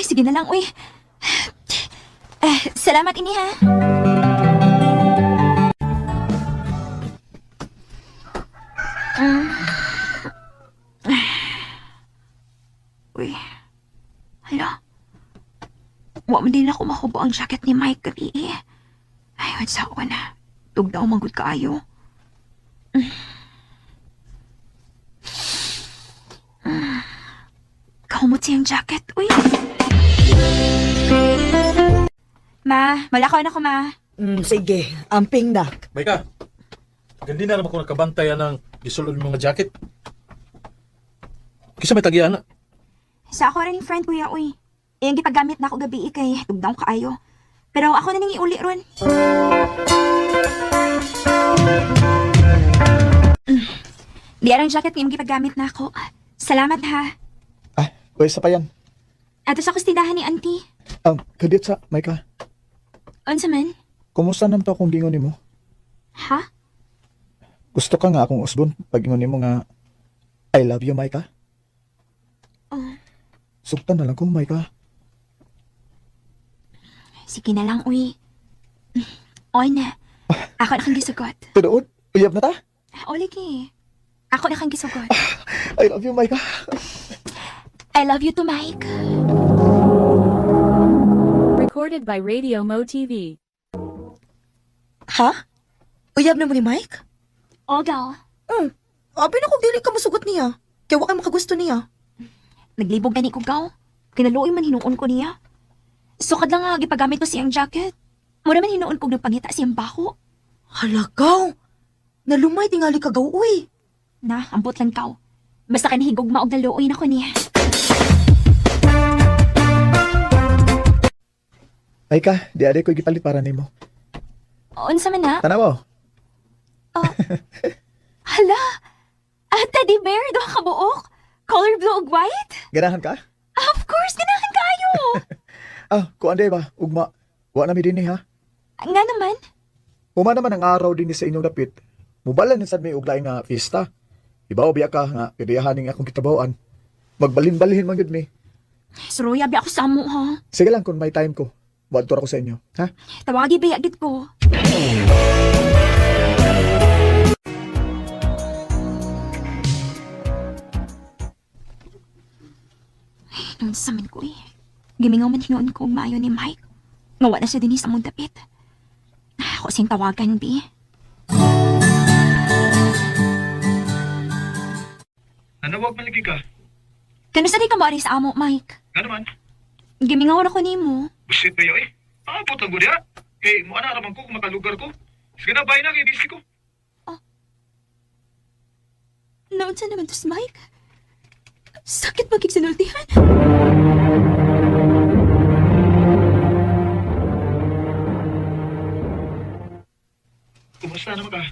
Sige na lang, uy. Salamat, ini, ha. Uy. Hala. Wa man din ako makubo ang jacket ni Mike gabi, eh. Ay, what's up, na. Tugnaw manggod kaayo. Kahumot siyang jacket, uy. Ma, malakaw na ko, ma. Sige, amping na. Maika, gandi na naman ko nakabantayan ng gisulod ng mga jacket. Kisa may tagiana. Sa ako rin friend, kuya, uy. Iyang gipagamit na ako gabi, kay tugnaw kaayo. Pero ako na nang iuli ron. Di arang jacket ngayong gipagamit na ako. Salamat, ha. Pwesa pa yan. Ato sa kustindahan ni auntie. Kadiyot sa, Maika. Unsa man? Kumusta naman to kung gingon nimo? Ha? Gusto ka nga akong usbon pag ingon nimo nga I love you, Maika. Suktan na lang ko, Maika. Sige na lang, uy. Oy na. Ako na kang gisugot. Tudood, uyab na ta? O, lagi. Ako na kang gisugod. I love you, Mike. I love you too, Mike. Recorded by Radio Mo TV. Ha? Uyab na mo ni Mike? O, gal. Abi na kung dili ka masugot niya. Kaya wakay makagusto niya. Naglibog gani ko, gal. Kinaluoy man hinuon ko niya. Sukad lang nga gipagamit ko siyang jacket. Mura man hinuon kong nagpangita siyang bako. Halagaw! Nalumay tingali ka gaw, uy. Na, ambot lang kaw. Basta kanihigog maog na luoy na ko niya. Ay ka, di aday ko gipalit para nimo. Unsa man na? Tanaw. Hala! Teddy bear, doha ka buok? Color blue ug white? Ganahan ka? Of course, ganahan kayo! Kuan day ba? Ugma. Wa na mi dinhi ha. Nga naman? Uma naman ang araw din sa inyong dapit. Mubalan sad may uglay nga fiesta. Ibaw biya ka nga piriyahan ning akong kitabawaan. Magbalin-balhin man gud mi. Suruya, bi ako sa mo, ha? Sige lang kung may time ko. Buadto ako sa inyo, ha? Tawagi ba yagit ko? Ay, noon sa man ko eh. Gimingaw man hinoon ko maayo ni Mike. Ngawa na siya din sa mong dapit. Ako siyang tawagan, Bi. Ano wag maligi ka? Kano sa di ka maari sa amo, Mike? Nga naman. Gimingaw na ko ni mo. Busit kayo eh. Paabot ang gudya. Kay mo ana raman ko kung makalugar ko. Sige na, bahay na kay busy ko. Noon sa naman to si Mike? Sakit magkiksinultihan. Kumusta naman ka?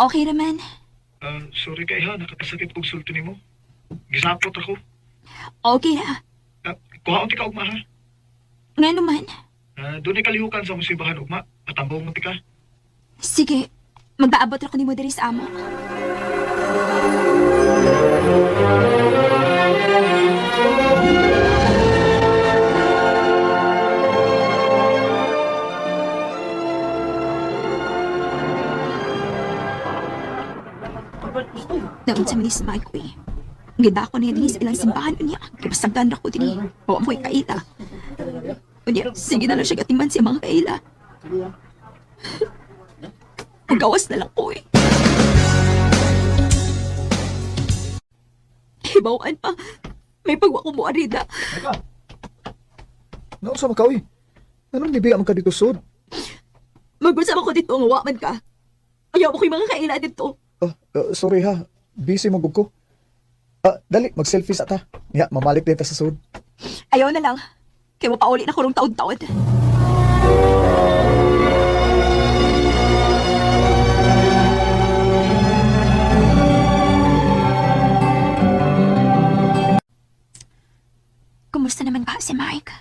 Okay naman. Sorry kay ha, nakapasakit kong sulto ni mo. Gisapot ako. Okay na. Kuhaon ti ka ugma ha. Nga naman. Doon ay kalihukan sa musibahan ugma. Patambong mo ti ka. Sige, magbaabot ako ni mo diri sa amo. Naman sa minis Mike ko eh. Gida ko niya din sa ilang simbahan niya. Kipasagdan ako din eh. O amoy kaila. Unya, sige na lang siya gatiman siya mga kaila. Magawas na lang ko eh. Hibawaan pa. May pagwa ko mo arida. Naon sa makaw eh. Anong nibiya man ka dito sud? Magbasama ko dito, ngawaman ka. Ayaw ko yung mga kaila dito. Sorry ha. Busy mo gug ko. Dali, mag-selfie sa ta. Niya, mamalik din ta sa sud. Ayaw na lang. Kaya mapauli na kurong taon-taon. Kumusta naman ba si Mike?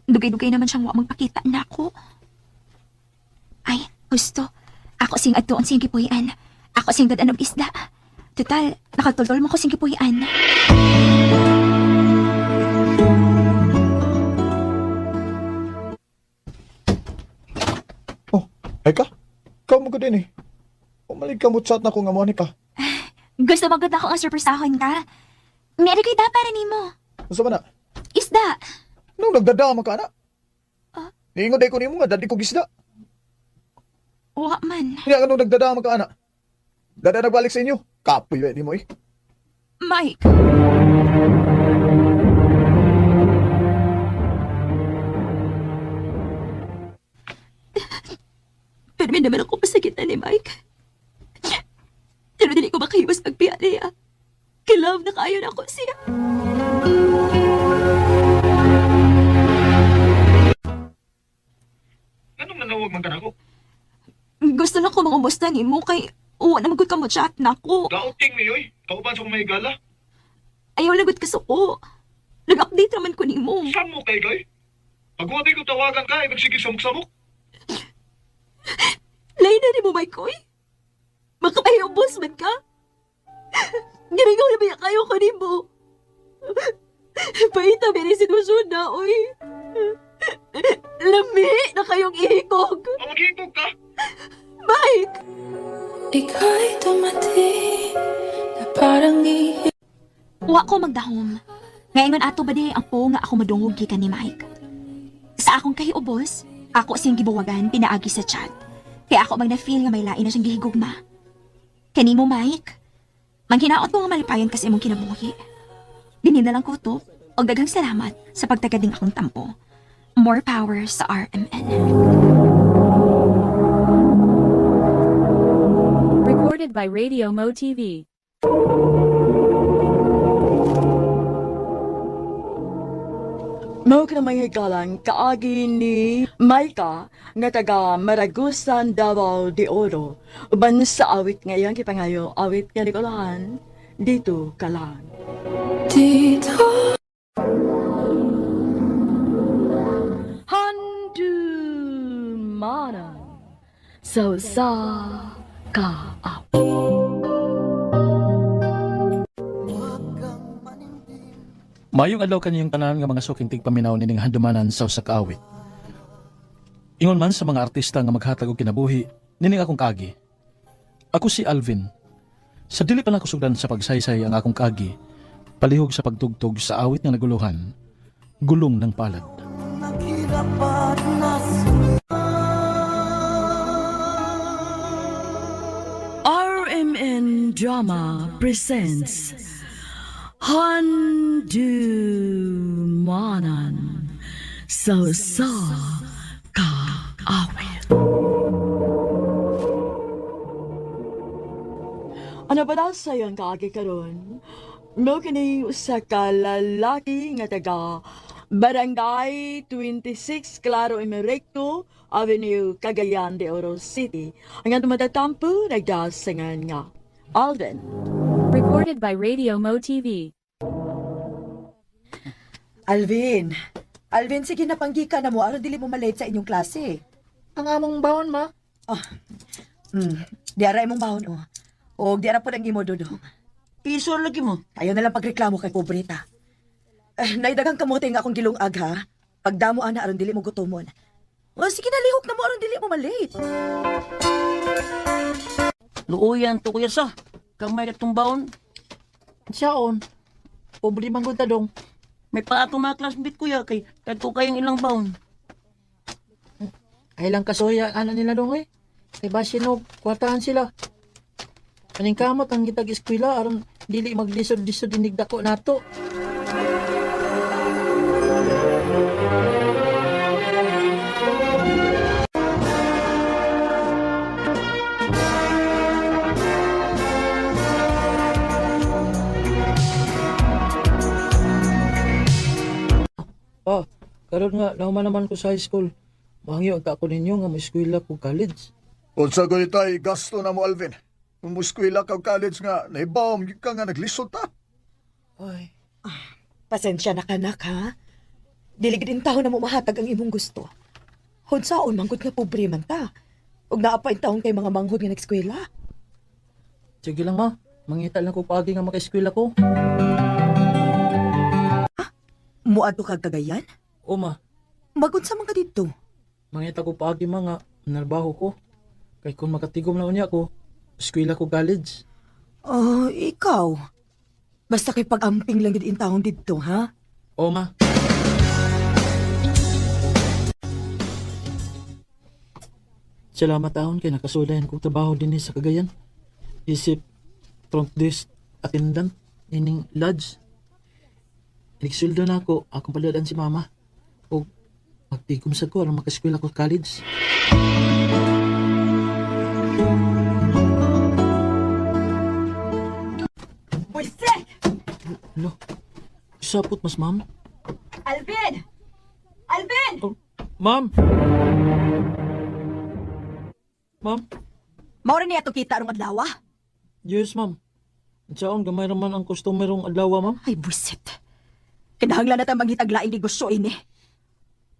Dugay-dugay naman siyang wak magpakita na ako. Ay, gusto. Ako sing adtoon sing kipuyan. Ako sing dadan og isda. Total, nakatultol mo ko sing kipuyan. Ay ka? Ikaw mo ko din eh. Umalig ka mo chat na kung amuhan ka. Gusto magod ako ang surprisahan ka. Meron kay da para nimo. Gusto ba na? Isda. Nung nagdadama ka na? Niingon day ko nimo nga, dati ko gisda. Wa man. Niya ka nung nagdadama ka na? Dada nagbalik sa inyo. Kapoy ba mo eh. Mike. Pero may naman ako pasakitan ni Mike. Pero dili ko makahiwas pagpiya niya. Kilove na kayo na ako siya. Anong nanawag man ka na ako? Gusto na ko mangumusta ni mo kay uwa na magod ka mo chat na ako. Gauting ni yoy. Kauban sa kumay gala. Ayaw lagot ka suko. Nag-update naman ko ni mo. Saan mo kay kay? Pagwati ko tawagan ka, ibig sige samok-samok. Lain na ni mo, Mike Koy. Makapahirobos man ka. Gamigaw na ba kayo ko ni mo? Paita ba rin sitwasyon na, oy. Lami na kayong ihikog. Maghihikog ka? Mike! ika'y dumating na parang Wa ko magdahom. Ngayon ato ba di ang po nga ako madungog gikan ni Mike. Sa akong kahiubos, ako siyang gibuwagan pinaagi sa chat. Kaya ako mag na-feel nga may lain na siyang gihigugma. Kanimo, Mike, manghinaot mo nga malipayon kasi imong kinabuhi. Dinin na lang ko to, o daghang salamat sa pagtagading akong tampo. More power sa RMN. Recorded by Radio Mo TV. Mao ka na may hikalang kaagi ni Maika nga taga Maragusan, Davao de Oro. Uban sa awit ngayon kipangayo, awit nga Nikolahan, dito ka lang. dito. Handumanan, so sa ka Mayong adlaw kaniyang tanan nga mga suking tigpaminaw nining handumanan sa usa ka awit. Ingon man sa mga artista nga maghatag og kinabuhi, nining akong kaagi. Ako si Alvin. Sa dili pa lang kusugdan sa pagsaysay ang akong kaagi, palihog sa pagtugtog sa awit nga naguluhan, gulong ng palad. RMN Drama presents Handumanan, so sa ka awit. Ano ba daw sa'yo ang kaagi karon? Mo kini usa ka lalaki nga taga Barangay 26 Claro Emerecto Avenue, Cagayan de Oro City. Ang atong matatampo nagdasangan nga Alvin. Recorded by Radio Mo TV. Alvin, sige na panggi ka na mo, aron dili mo malate sa inyong klase. Ang among baon, ma. Diara imong bahon, oh. O, diara po ng imo, Dodong. Piso lagi mo. Ayaw na lang pagreklamo kay pobreta. Naidagang kamote nga akong gilungag, ha? Pagdamo ana aron dili mo gutomon. O, sige na, lihok na mo aron dili mo malate. Luuyan to kuya sa. Kang may katong baon. Siyaon. Pobre man gud ta dong. May pa ato mga classmate kuya kay kadto kayong ilang baon. Ay lang kasoya ana nila dong eh. Kay basino kwartahan sila. Aning kamot ang gitag eskwela aron dili maglisod-lisod dinig dako nato. Karon nga nahuman naman ko sa high school. Mahangyo ang kako ninyo nga mo eskwela ko college. Unsa gayud tay gasto na mo Alvin? Kung mo eskwela ka college nga naibawom gyud ka nga naglisod ta. Ay. Pasensya na kanak, ha? Dili gid taon na mo mahatag ang imong gusto. Hunsaon manggod nga pobre man ta. Ug naa pa in taon kay mga manghod nga nag-eskwela. Sige lang ma, mangita lang ko paagi nga maka-eskwela ko. Muadto kag Cagayan? O ma, Magud sa mga dito. mangita ko paagi mga narbaho ko. Kay kung makatigom na unya ko, eskwela ko college. Oh, ikaw. Basta kay pag-amping lang gid in taon dito, ha? O ma. Salamat taon kay nakasudayan kong trabaho din sa Cagayan. Isip front desk attendant ining lodge. Nagsuldo na ako, akong paladan si mama. O magtigom sa ko, alam makaskwela ko college. Buisit! Ano? Sapot mas ma'am? Alvin! Alvin! Oh, ma'am! Ma'am? Maura niya ito kita rong adlaw. Yes, ma'am. Saan gamay naman ang customerong adlaw, ma'am? Ay, buisit. Kinahanglan na tayo maghitaglaing negosyo ini.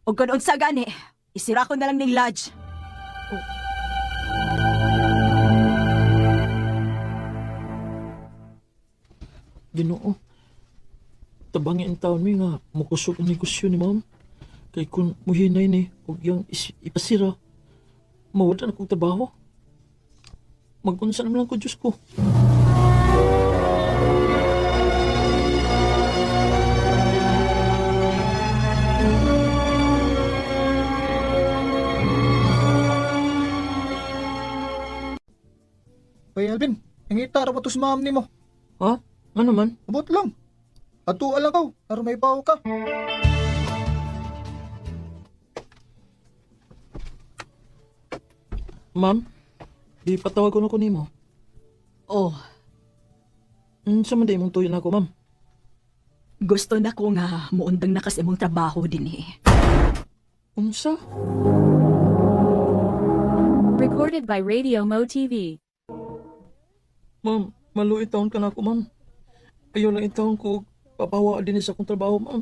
O kung unsa gani, isira ko na lang ning lodge. Ginoo. Tabangin ang taon mi nga makusok ang negosyo ni ma'am. Kay kung muhinay ni, huwag yung ipasira. Mawala na kong trabaho. Mag-unsa naman lang ko, Diyos ko. Bay Alvin, nangita ra mo to si ma'am ni mo. Ha? Ano man? Abot lang. Ato lang ka, aron may bawo ka. Ma'am, di patawag ko na ko nimo. Oh, Sa man di mong tuyo na ako, ma'am. gusto na ko nga muundang na kasi mong trabaho din eh. Unsa? Recorded by Radio Mo TV. Ma'am, maluit taon ka na ako, ma'am. Ayaw lang taon ko papawa din sa akong trabaho, ma'am.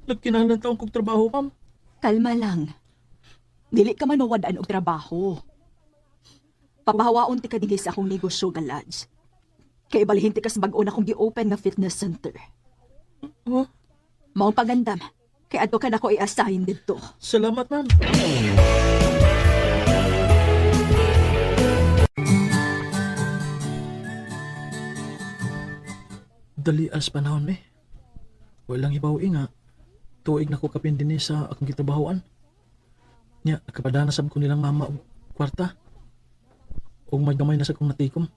Nagkinahanglan taon kong trabaho, ma'am. Kalma lang. Dili ka man mawadaan og trabaho. Papahawaon ti ka dinhi sa akong negosyo, Galads. Kay balihin ti kas bag-o na akong gi-open nga fitness center. Huh? Maong pagandam. Kay adto ka na ko i-assign dito. Salamat, ma'am. Dali as panahon, eh. Walang ibaw nga. Tuig na ko kapin din sa akong kitrabahoan. Nya, nakapadanasab ko nilang mama o kwarta. O may gamay na sa kong natikom.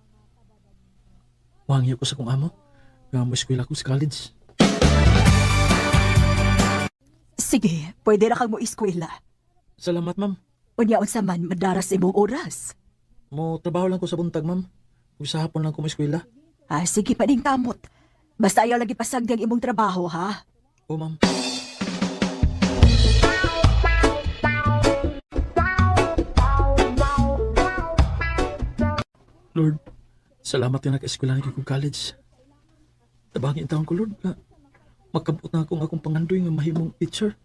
Wangyo ko sa kong amo. Nga mo eskwela ko sa college. Sige, pwede na kang mo eskwela. Salamat, ma'am. Unyaon sa man, madaras imong oras. Mo trabaho lang ko sa buntag, ma'am. Ug sa hapon lang ko mo eskwela. Ah, sige pa din kamot. Basta ayaw lagi pasagdang imong trabaho, ha? O, ma'am. Lord, salamat nga naka-eskwela ni kong college. Tabangin taon ko, Lord, nga makabot na akong akong pangandoy nga mahimong teacher.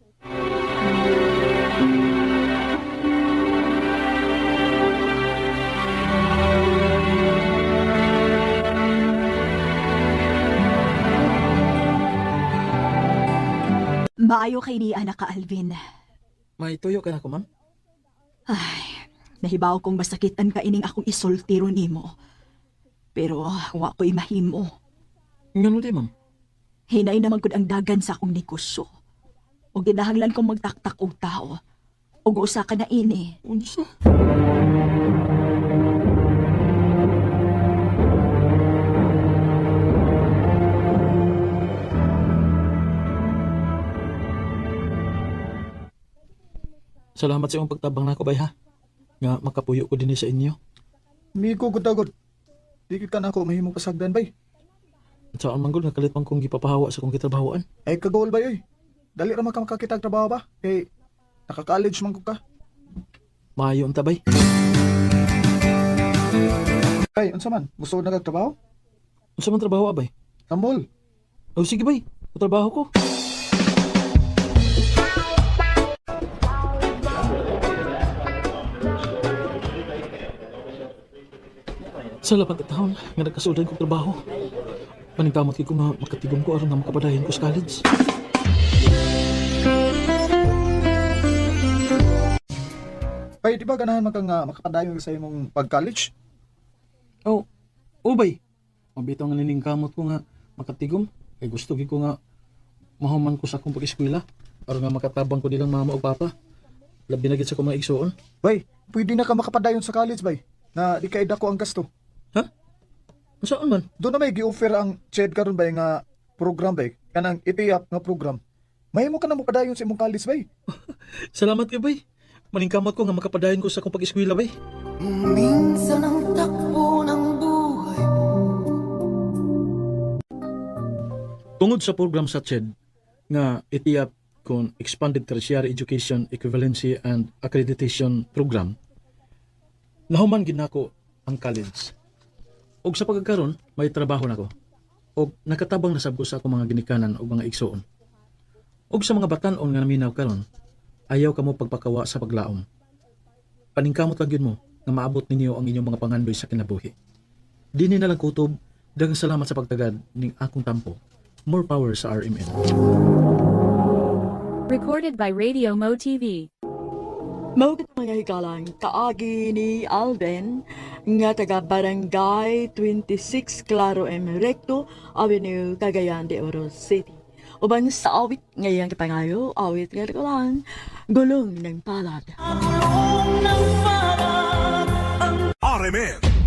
Maayo kay ni anak ka, Alvin. May tuyo ka na ko, ma'am? Ay, nahibaw kong masakitan ka ining akong isultiro nimo. Pero wa ko'y mahimo. Ngano di, ma'am? Hinay naman ko ang dagan sa akong negosyo. O ginahanglan kong magtaktak og tao. O usa ka na ini. Unsa? Salamat sa iyong pagtabang na ako, bay, ha? Nga makapuyo ko din sa inyo. Migo gud-agod. Di ka na ako mahimong pasagdan bay. At saan manggol, nakalit pang kong gipapahawa sa kong kitrabahoan. Ay kagol bay oy. Dali ra man ka makakita og trabaho ba? Kay naka-college man ko ka. Maayo ang tabay. Ay, unsa man? Gusto na nagtrabaho? Unsa man trabaho, abay? Tambol. O sige, bay. Trabaho ko. Salamat at taon nga nagkasudan kong trabaho. Paningkamot ko nga makatigong ko aron nga makapadayon ko sa college. Ay, di ba ganahan man ka nga makapadayon sa imong pag-college? Oh, ubay. Mabito nga niningkamot ko nga makatigom. Kay gusto ko nga mahuman ko sa akong pag-eskwela. Aron nga makatabang ko nilang mama o papa. Labi na gid sa akong mga igsoon. Bay, pwede na ka makapadayon sa college bay. Na di kaida ko ang gasto. Ha? Saan man? Doon na may gi-offer ang CHED karon bay nga program bay. Kanang itiap nga program. Mahimo ka na makadayon sa imong college bay. Salamat kay bay. Maningkamot ko nga makapadayon ko sa akong pag-eskwela bay. Minsan ang takbo ng buhay. Tungod sa program sa CHED nga itiap kon Expanded Tertiary Education Equivalency and Accreditation Program, nahuman gid nako ang college. Og sa pagkakaroon, may trabaho nako. Og nakatabang na sab ko sa akong mga ginikanan og mga igsoon. Og sa mga batan-on nga naminaw karon, ayaw kamo pagpakawa sa paglaom. Paningkamot lang yun mo nga maabot ninyo ang inyong mga pangandoy sa kinabuhi. Dini na lang kutob, daghang salamat sa pagtagad ning akong tampo. More power sa RMN. Recorded by Radio Mo TV. Mao kita mga hikalang kaagi ni Alden nga taga Barangay 26 Claro M. Recto Avenue, Cagayan de Oro City. Uban sa awit ngayang kapangayo, awit nga lang, gulong ng palad. RMN